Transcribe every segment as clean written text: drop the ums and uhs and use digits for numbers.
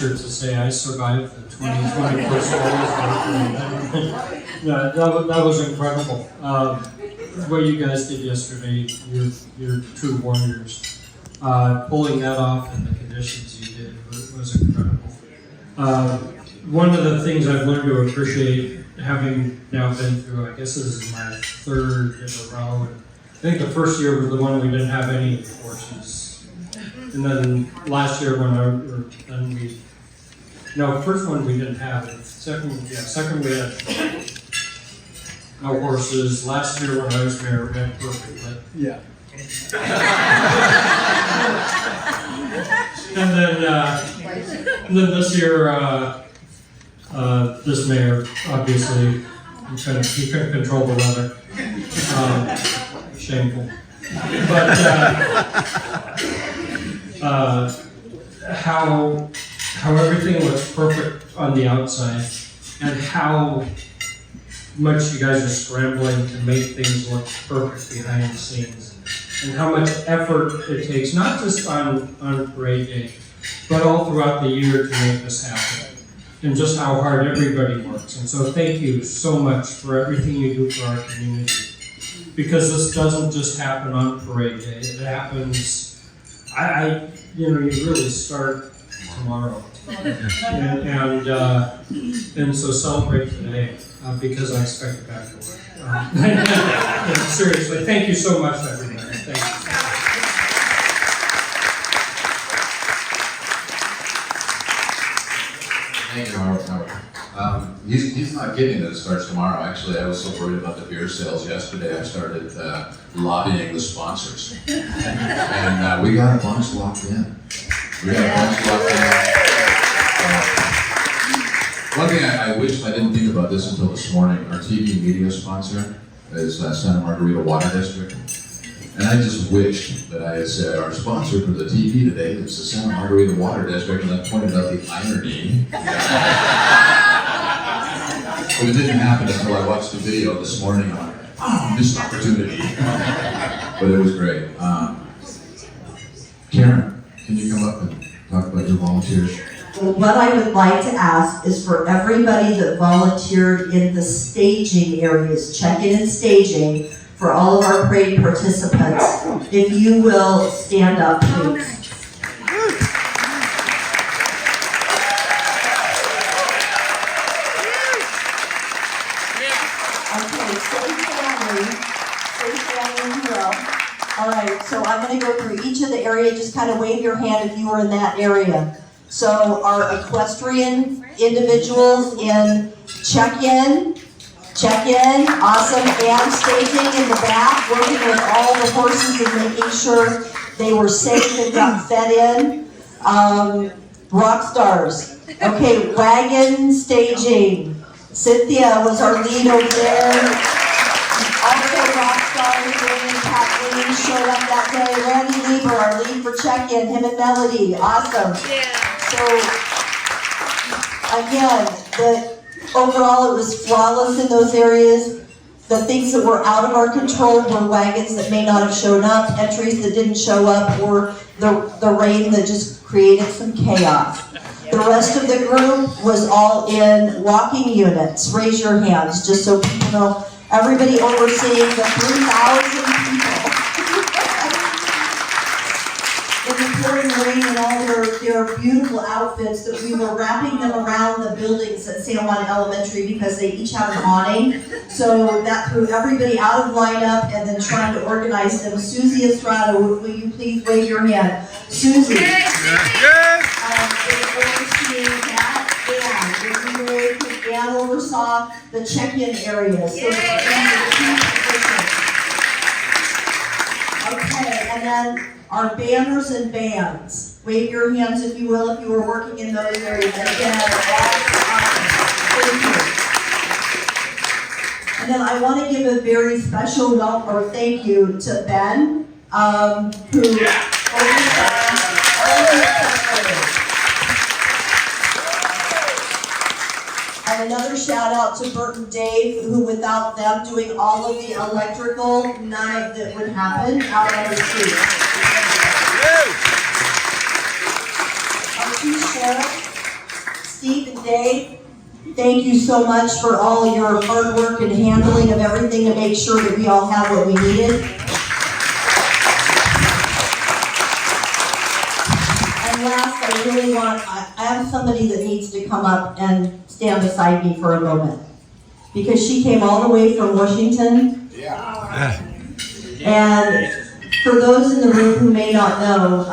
t-shirts that say, "I survived the 2020 First World War." Yeah, that was incredible. What you guys did yesterday, you're true warriors. Pulling that off in the conditions you did was incredible. One of the things I've learned to appreciate, having now been through, I guess this is my third in a row, and I think the first year was the one we didn't have any horses. And then last year first one we didn't have it. Second we had no horses. Last year when I was mayor, it went perfectly. Yeah. And then this year, this mayor, obviously, he couldn't control the weather. Shameful. But how everything looks perfect on the outside, and how much you guys are scrambling to make things look perfect behind the scenes, and how much effort it takes, not just on parade day, but all throughout the year to make this happen, and just how hard everybody works. And so thank you so much for everything you do for our community, because this doesn't just happen on parade day. It happens, you really start tomorrow. And so celebrate today, because I expect it back to work. Seriously, thank you so much, everybody. Thank you. Thank you, Howard. He's not kidding that it starts tomorrow. Actually, I was so worried about the beer sales yesterday, I started lobbying the sponsors. And we got a bunch locked in. One thing I wish I didn't think about this until this morning, our TV media sponsor is Santa Margarita Water District. And I just wish that I had said our sponsor for the TV today is the Santa Margarita Water District, and I pointed out the irony. But it didn't happen until I watched the video this morning. I'm like, oh, missed opportunity. But it was great. Karen, can you come up and talk about your volunteers? Well, what I would like to ask is for everybody that volunteered in the staging areas, check-in and staging, for all of our parade participants, if you will stand up, please. Okay, stay standing, you will. All right, so I'm going to go through each of the areas. Just kind of wave your hand if you were in that area. So our equestrian individuals in check-in, awesome, and staging in the back, working with all the horses and making sure they were safe and got fed in. Rock stars. Okay, wagon staging. Cynthia was our lead over there. Also rock stars, and Kathleen showed up that day. Randy Lieber, our lead for check-in, him and Melody, awesome. So, again, overall, it was flawless in those areas. The things that were out of our control were wagons that may not have shown up, entries that didn't show up, or the rain that just created some chaos. The rest of the group was all in walking units. Raise your hands, just so people know. Everybody overseeing the 3,000 people. In the pouring rain and all their beautiful outfits, that we were wrapping them around the buildings at San Juan Elementary because they each have an awning. So that threw everybody out of lineup and then trying to organize them. Susie Estrada, will you please wave your hand? Susie. Overseeing that, and oversaw the check-in area. So okay, and then our banners and bands. Wave your hands if you will, if you were working in those areas. And again, thank you. And then I want to give a very special thank you to Ben, who and another shout out to Bert and Dave, who without them doing all of the electrical, none of it would happen out on the street. Our chief sheriff, Steve and Dave, thank you so much for all your hard work and handling of everything to make sure that we all have what we needed. And last, I have somebody that needs to come up and stand beside me for a moment. Because she came all the way from Washington. Yeah. And for those in the room who may not know,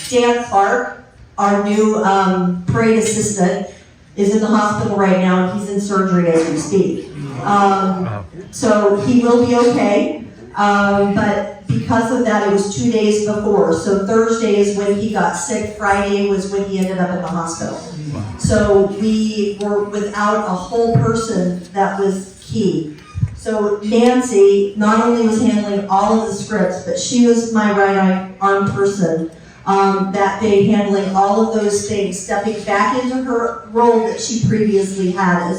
Dan Clark, our new parade assistant, is in the hospital right now, and he's in surgery as we speak. So he will be okay, but because of that, it was 2 days before. So Thursday is when he got sick, Friday was when he ended up in the hospital. So we were without a whole person that was key. So Nancy not only was handling all of the scripts, but she was my right arm person that day, handling all of those things, stepping back into her role that she previously had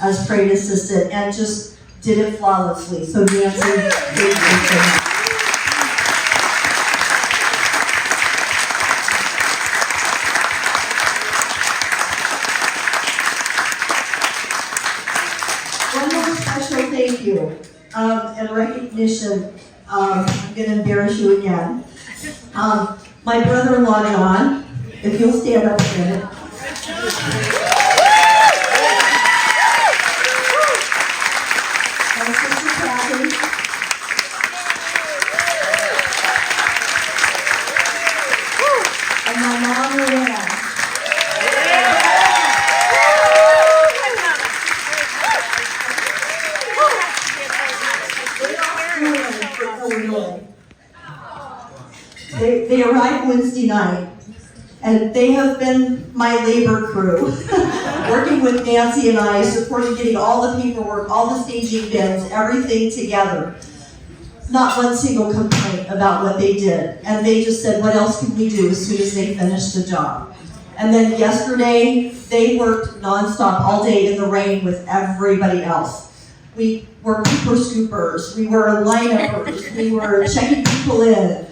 as parade assistant, and just did it flawlessly. So Nancy, thank you so much. One more special thank you and recognition. I'm going to embarrass you again. My brother-in-law, Juan, if you'll stand up a minute. My sister Kathy. And my mom, Luann. They arrived Wednesday night, and they have been my labor crew, working with Nancy and I, supporting getting all the paperwork, all the staging bins, everything together. Not one single complaint about what they did, and they just said, what else can we do as soon as they finished the job? And then yesterday, they worked nonstop all day in the rain with everybody else. We were cooper scoopers, we were line-uppers, we were checking people in,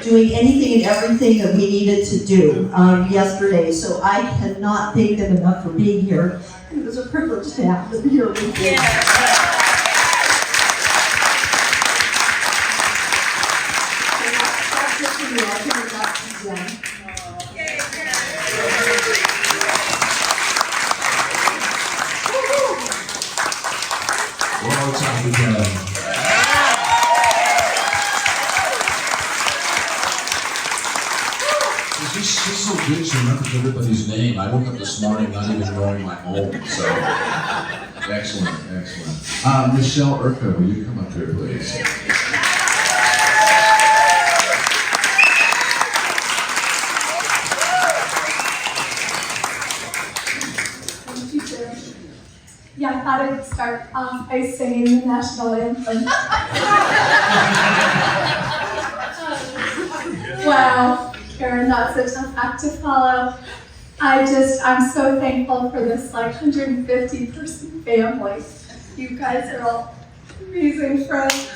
doing anything and everything that we needed to do yesterday. So I cannot thank them enough for being here. It was a privilege to have them here with me. Yeah. She's so good, she remembers everybody's name. I woke up this morning not even knowing my home, so excellent, excellent. Michelle Urka, will you come up here, please? Thank you, Jim. Yeah, I thought I'd start off by singing the national anthem. Wow. Karen, that's such a fact to follow. I'm so thankful for this 150-person family. You guys are all amazing friends.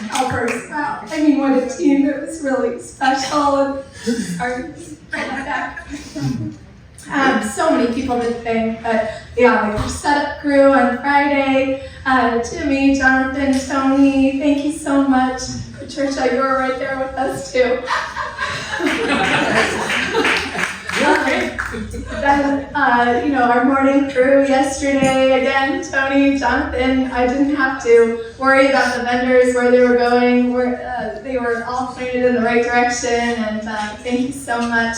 Helpers, wow. I mean, what a team. It was really special. So many people to thank, but yeah, like our setup crew on Friday, Jimmy, Jonathan, Tony, thank you so much. Patricia, you were right there with us too. Then, our morning crew yesterday, again, Tony, Jonathan, I didn't have to worry about the vendors, where they were going, they were all pointed in the right direction, and thank you so much.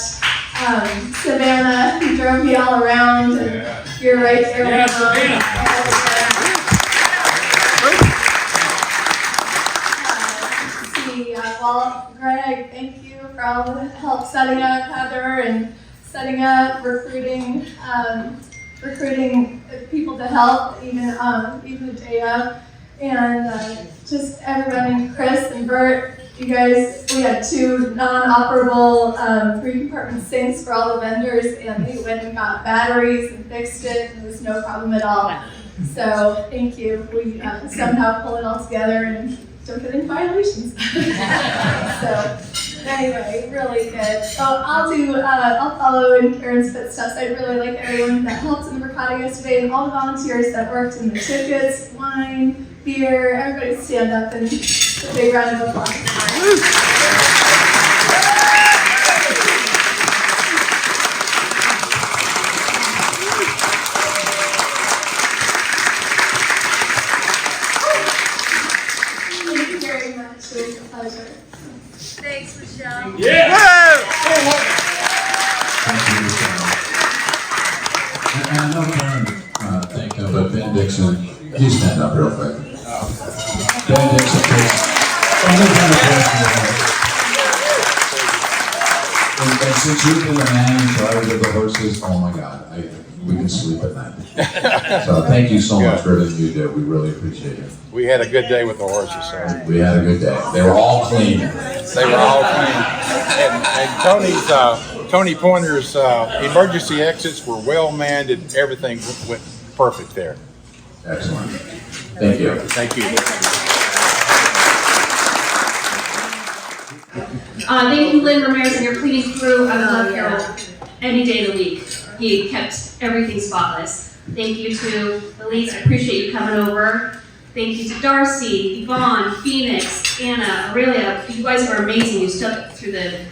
Savannah, you drove me all around, and you're right there with Greg, thank you for all the help setting up, Heather, and setting up, recruiting people to help, even the day of, and just everybody, Chris and Bert. You guys, we had 2 non-operable 3-compartment sinks for all the vendors, and they went and got batteries and fixed it, and it was no problem at all. So thank you. We somehow pulled it all together and don't get any violations. So anyway, really good. So I'll follow in Karen's footsteps. I'd really like everyone that helped in the Mercado yesterday and all the volunteers that worked in the tickets, wine, beer, everybody stand up and a big round of applause. Thank you very much. It was a pleasure. Thanks, Michelle. Yeah! Thank you, Michelle. And I know Karen, thank you, but Ben Dixon, you stand up real quick. Ben Dixon, please. And since you've been the man in charge of the horses, oh my God, we can sleep at night. So thank you so much for everything you did. We really appreciate it. We had a good day with the horses, so. We had a good day. They were all clean. They were all clean. And Tony Pointer's emergency exits were well manned and everything went perfect there. Excellent. Thank you. Thank you. Thank you, Lynn Ramirez, and your cleaning crew. I love Harold any day of the week. He kept everything spotless. Thank you to Elise. I appreciate you coming over. Thank you to Darcy, Yvonne, Phoenix, Anna, Aurelia. You guys were amazing. You stuck through the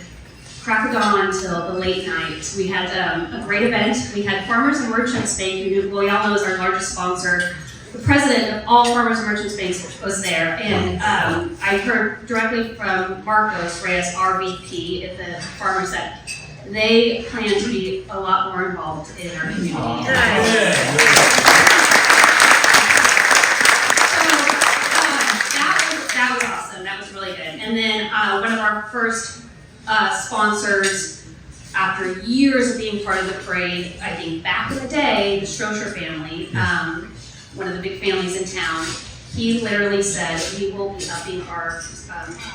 crack of dawn until the late night. We had a great event. We had Farmers and Merchants Bank, who y'all know is our largest sponsor. The president of all Farmers and Merchants Banks was there, and I heard directly from Marcos Reyes, RVP at the farmers, that they plan to be a lot more involved in our community. So, that was awesome. That was really good. And then one of our first sponsors, after years of being part of the parade, I think back in the day, the Stroesher family, one of the big families in town, he literally said we will be upping our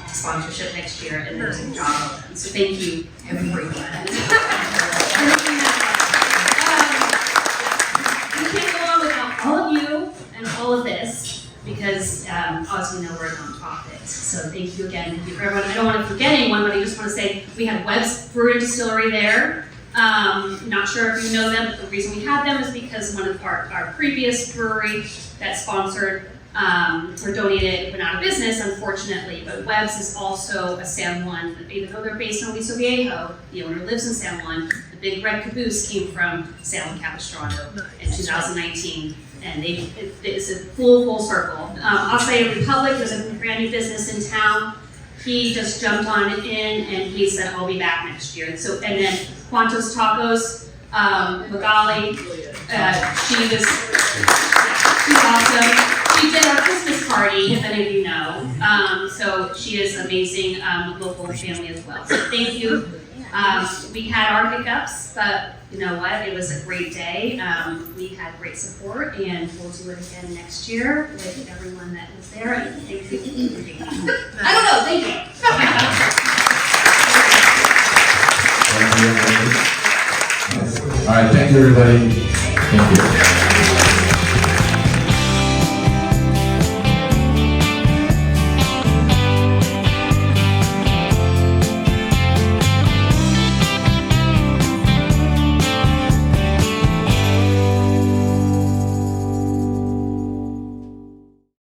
sponsorship next year, and there's a job open. So thank you, everyone. We can't go on without all of you and all of this, because as we know, we're a nonprofit. So thank you again. Thank you for everyone. I don't want to forget anyone, but I just want to say we had Webb's Brewery and Distillery there. Not sure if you know them, but the reason we had them is because one of our previous brewery that sponsored or donated went out of business, unfortunately. But Webb's is also a San Juan, even though they're based in Aliso Viejo, the owner lives in San Juan. The big red caboose came from San Juan Capistrano in 2019. And it's a full circle. Acai Republic was a brand new business in town. He just jumped on in and he said, I'll be back next year. So, and then Quantos Tacos, Magali, she's awesome. She did our Christmas party, if any of you know. So she is amazing, local family as well. So thank you. We had our hiccups, but you know what? It was a great day. We had great support, and we'll do it again next year with everyone that was there. And thank you. I don't know. Thank you. All right, thank you, everybody. Thank you.